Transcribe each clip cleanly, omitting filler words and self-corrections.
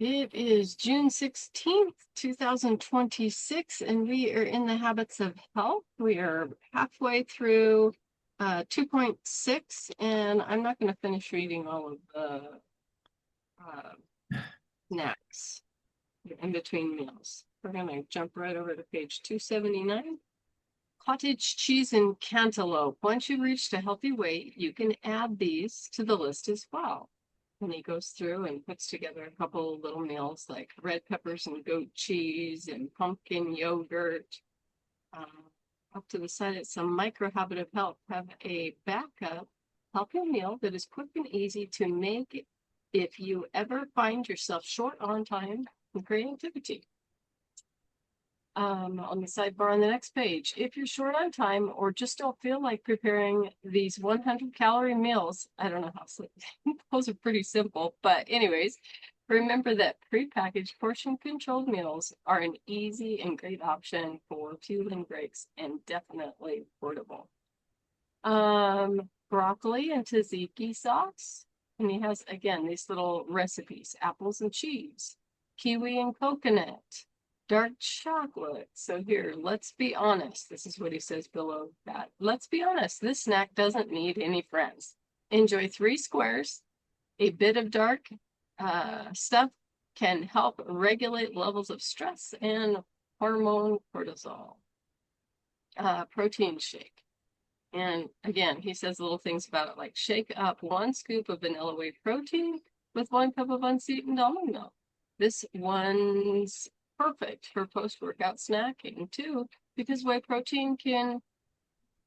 It is June 16th, 2026, and we are in the habits of health. We are halfway through 2.6, and I'm not going to finish reading all of the snacks in between meals. We're going to jump right over to page 279. Cottage cheese and cantaloupe. Once you've reached a healthy weight, you can add these to the list as well. And he goes through and puts together a couple of little meals like red peppers and goat cheese and pumpkin yogurt. Up to the side, it's some micro habit of health. Have a backup healthy meal that is quick and easy to make if you ever find yourself short on time and creativity. On the sidebar on the next page, if you're short on time or just don't feel like preparing these 100-calorie meals, I don't know how those are pretty simple, but anyways, remember that prepackaged portion-controlled meals are an easy and great option for fueling breaks and definitely portable. Broccoli and tzatziki sauce, and he has again these little recipes: apples and cheese, kiwi and coconut, dark chocolate. So here, let's be honest. This is what he says below that. Let's be honest. This snack doesn't need any friends. Enjoy 3 squares. A bit of dark stuff can help regulate levels of stress and hormone cortisol. Protein shake. And again, he says little things about it, like shake up 1 scoop of vanilla whey protein with 1 cup of unsweetened almond milk. This one's perfect for post-workout snacking too, because whey protein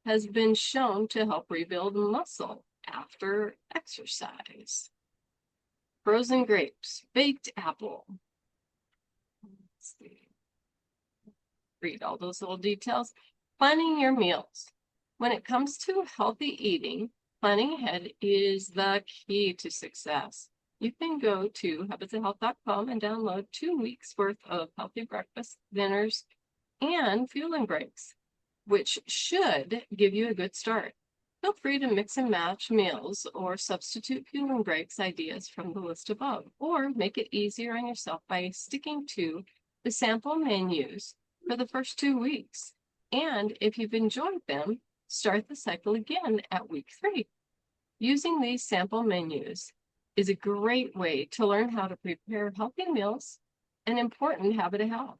has been shown to help rebuild muscle after exercise. Frozen grapes, baked apple. Let's see. Read all those little details. Planning your meals. When it comes to healthy eating, planning ahead is the key to success. You can go to habitsofhealth.com and download 2 weeks worth of healthy breakfast, dinners, and fueling breaks, which should give you a good start. Feel free to mix and match meals or substitute fueling breaks ideas from the list above, or make it easier on yourself by sticking to the sample menus for the first 2 weeks. And if you've enjoyed them, start the cycle again at week 3. Using these sample menus is a great way to learn how to prepare healthy meals, an important habit of health.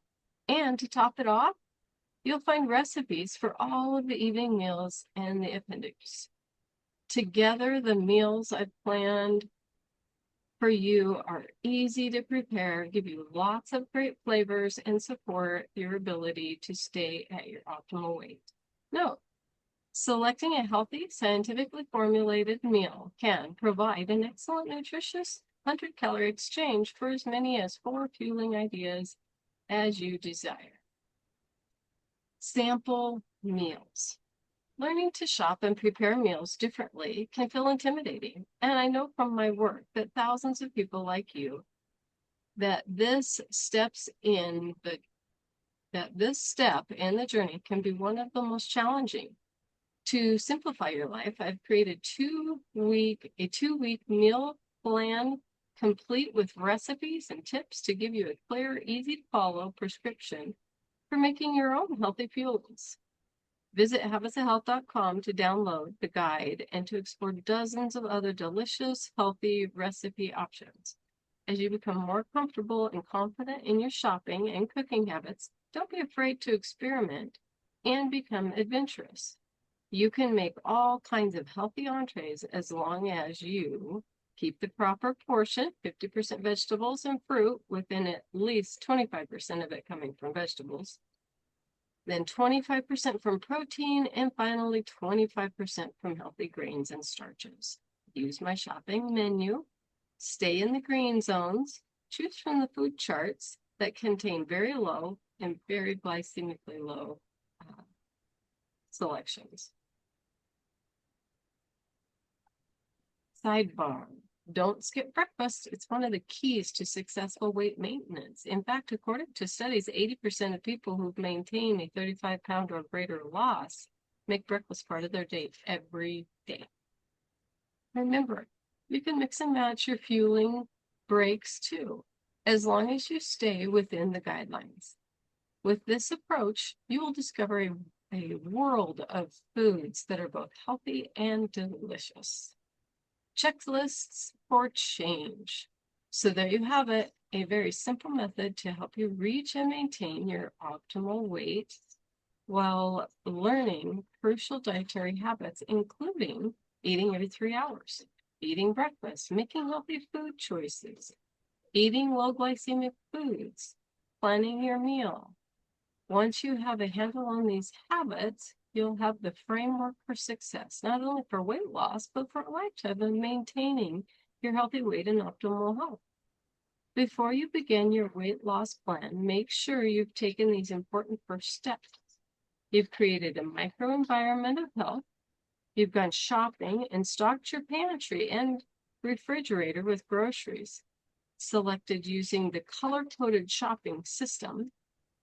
And to top it off, you'll find recipes for all of the evening meals and the appendix. Together, the meals I've planned for you are easy to prepare, give you lots of great flavors, and support your ability to stay at your optimal weight. Note, selecting a healthy, scientifically formulated meal can provide an excellent, nutritious 100-calorie exchange for as many as 4 fueling ideas as you desire. Sample meals. Learning to shop and prepare meals differently can feel intimidating, and I know from my work that thousands of people like you that this step in the journey can be one of the most challenging. To simplify your life, I've created a 2-week meal plan complete with recipes and tips to give you a clear, easy to follow prescription for making your own healthy fuels. Visit habitsofhealth.com to download the guide and to explore dozens of other delicious, healthy recipe options. As you become more comfortable and confident in your shopping and cooking habits, don't be afraid to experiment and become adventurous. You can make all kinds of healthy entrees as long as you keep the proper portion, 50% vegetables and fruit, within at least 25% of it coming from vegetables, then 25% from protein, and finally 25% from healthy grains and starches. Use my shopping menu, stay in the green zones, choose from the food charts that contain very low and very glycemically low selections. Sidebar. Don't skip breakfast. It's one of the keys to successful weight maintenance. In fact, according to studies, 80% of people who've maintained a 35-pound or greater loss make breakfast part of their day every day. Remember, you can mix and match your fueling breaks too. as long as you stay within the guidelines. With this approach, you will discover a world of foods that are both healthy and delicious. Checklists for change. So there you have it, a very simple method to help you reach and maintain your optimal weight while learning crucial dietary habits, including eating every 3 hours, eating breakfast, making healthy food choices, eating low glycemic foods, planning your meal. Once you have a handle on these habits, you'll have the framework for success, not only for weight loss, but for a lifetime of maintaining your healthy weight and optimal health. Before you begin your weight loss plan, make sure you've taken these important first steps. You've created a microenvironment of health. You've gone shopping and stocked your pantry and refrigerator with groceries, selected using the color-coded shopping system.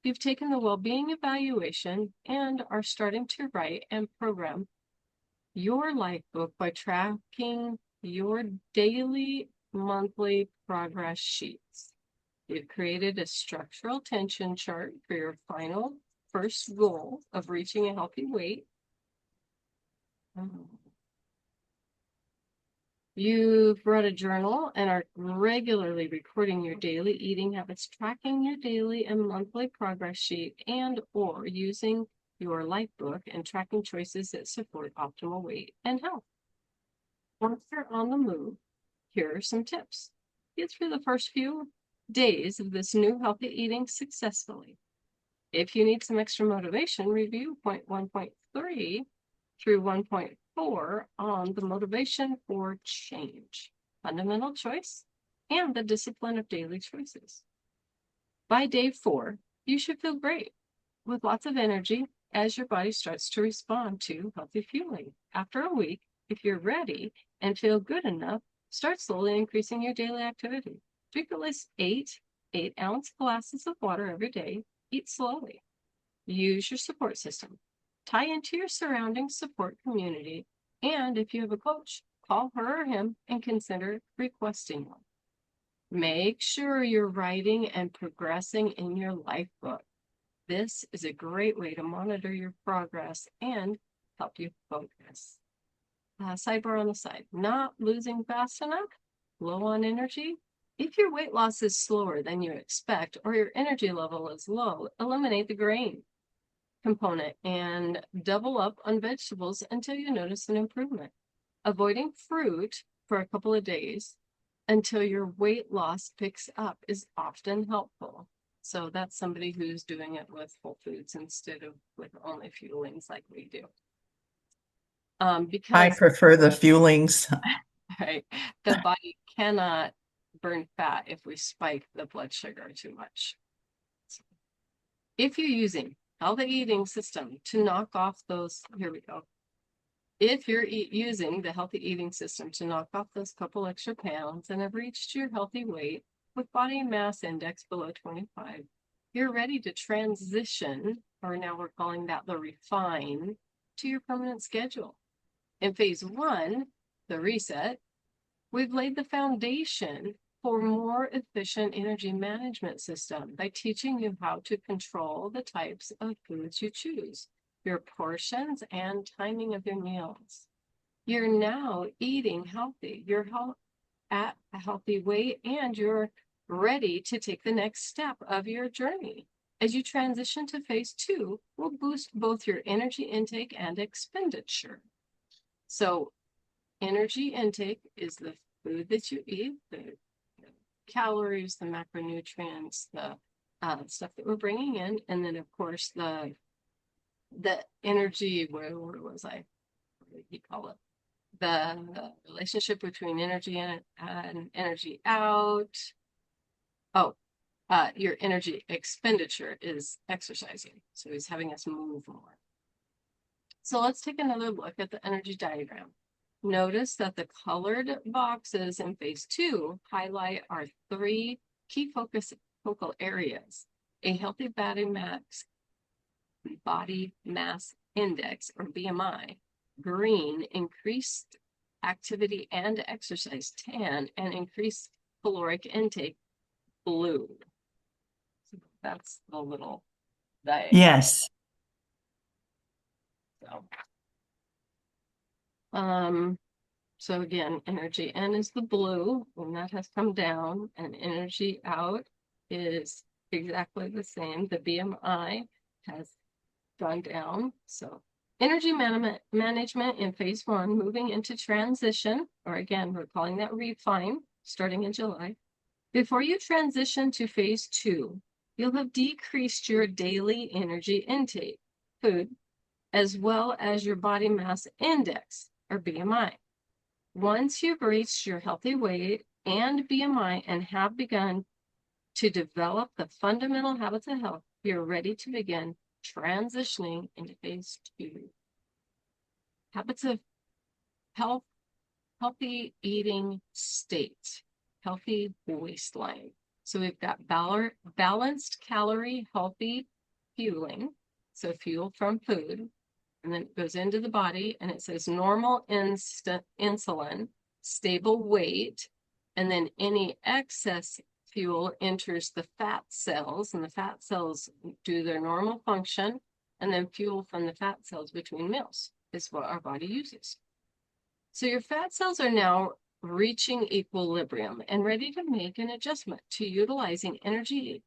You've taken the well-being evaluation and are starting to write and program your life book by tracking your daily, monthly progress sheets. You've created a structural tension chart for your final first goal of reaching a healthy weight. You've brought a journal and are regularly recording your daily eating habits, tracking your daily and monthly progress sheet, and or using your life book and tracking choices that support optimal weight and health. Once you're on the move, here are some tips. Get through the first few days of this new healthy eating successfully. If you need some extra motivation, review point 1.3 through 1.4 on the motivation for change, fundamental choice, and the discipline of daily choices. By day 4, you should feel great with lots of energy as your body starts to respond to healthy fueling. After a week, if you're ready and feel good enough, start slowly increasing your daily activity. Drink at least 8-ounce glasses of water every day. Eat slowly. Use your support system. Tie into your surrounding support community, and if you have a coach, call her or him and consider requesting one. Make sure you're writing and progressing in your life book. This is a great way to monitor your progress and help you focus. Sidebar on the side, not losing fast enough, low on energy. If your weight loss is slower than you expect or your energy level is low, eliminate the grain component and double up on vegetables until you notice an improvement. Avoiding fruit for a couple of days until your weight loss picks up is often helpful. So that's somebody who's doing it with whole foods instead of with only fuelings like we do. Because I prefer the fuelings. right, the body cannot burn fat if we spike the blood sugar too much. So if you're using healthy eating system to knock off those, here we go. If you're using the healthy eating system to knock off those couple extra pounds and have reached your healthy weight with body mass index below 25, you're ready to transition, or now we're calling that the refine, to your permanent schedule. In phase 1, the reset, we've laid the foundation for more efficient energy management system by teaching you how to control the types of foods you choose, your portions, and timing of your meals. You're now eating healthy. You're at a healthy weight, and you're ready to take the next step of your journey. As you transition to phase 2, we'll boost both your energy intake and expenditure. So energy intake is the food that you eat, the calories, the macronutrients, the stuff that we're bringing in, and then of course the energy. Where was I? What did he call it? The relationship between energy in and energy out. Oh, your energy expenditure is exercising. So he's having us move more. So let's take another look at the energy diagram. Notice that the colored boxes in phase 2 highlight our 3 key focal areas: a healthy body mass index, or BMI, green, increased activity and exercise, tan, and increased caloric intake, blue. So that's the little diagram. Yes. So, so again, energy in is the blue, and that has come down, and energy out is exactly the same. The BMI has gone down. So energy management in phase 1, moving into transition, or again, we're calling that refine, starting in July. Before you transition to phase 2, you'll have decreased your daily energy intake, food, as well as your body mass index, or BMI. Once you've reached your healthy weight and BMI and have begun to develop the fundamental habits of health, you're ready to begin transitioning into phase 2. Habits of health, healthy eating state, healthy waistline. So we've got balanced calorie, healthy fueling. So fuel from food. And then it goes into the body and it says normal insulin, stable weight, and then any excess fuel enters the fat cells, and the fat cells do their normal function, and then fuel from the fat cells between meals is what our body uses. So your fat cells are now reaching equilibrium and ready to make an adjustment to utilizing energy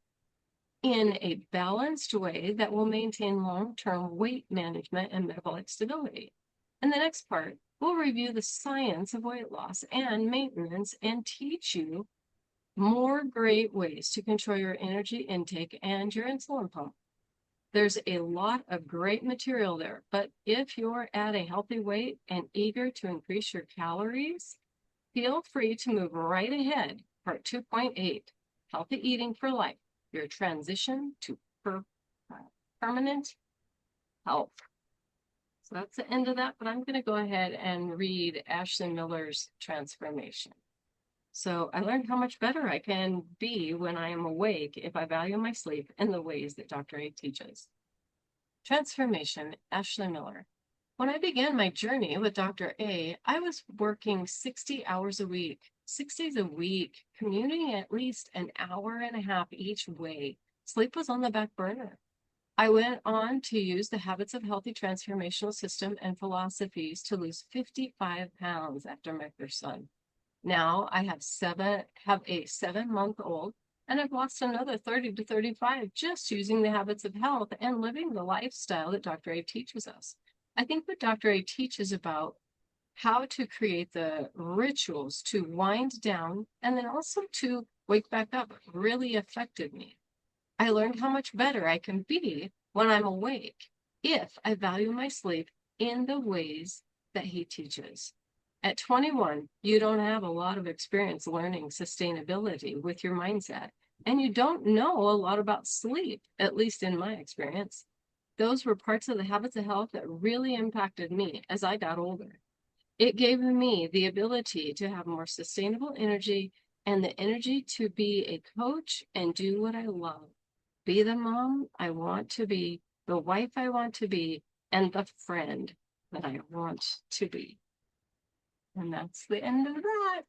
in a balanced way that will maintain long-term weight management and metabolic stability. In the next part, we'll review the science of weight loss and maintenance and teach you more great ways to control your energy intake and your insulin pump. There's a lot of great material there, but if you're at a healthy weight and eager to increase your calories, feel free to move right ahead. Part 2.8, Healthy Eating for Life, your transition to permanent health. So that's the end of that, but I'm going to go ahead and read Ashley Miller's transformation. So I learned how much better I can be when I am awake if I value my sleep in the ways that Dr. A teaches. Transformation, Ashley Miller. When I began my journey with Dr. A, I was working 60 hours a week, 6 days a week, commuting at least an hour and a half each way. Sleep was on the back burner. I went on to use the Habits of Healthy Transformational System and philosophies to lose 55 pounds after my first son. Now I have a 7-month-old, and I've lost another 30 to 35 just using the habits of health and living the lifestyle that Dr. A teaches us. I think what Dr. A teaches about how to create the rituals to wind down and then also to wake back up really affected me. I learned how much better I can be when I'm awake if I value my sleep in the ways that he teaches. At 21, you don't have a lot of experience learning sustainability with your mindset, and you don't know a lot about sleep, at least in my experience. Those were parts of the habits of health that really impacted me as I got older. It gave me the ability to have more sustainable energy and the energy to be a coach and do what I love. Be the mom I want to be, the wife I want to be, and the friend that I want to be. And that's the end of that.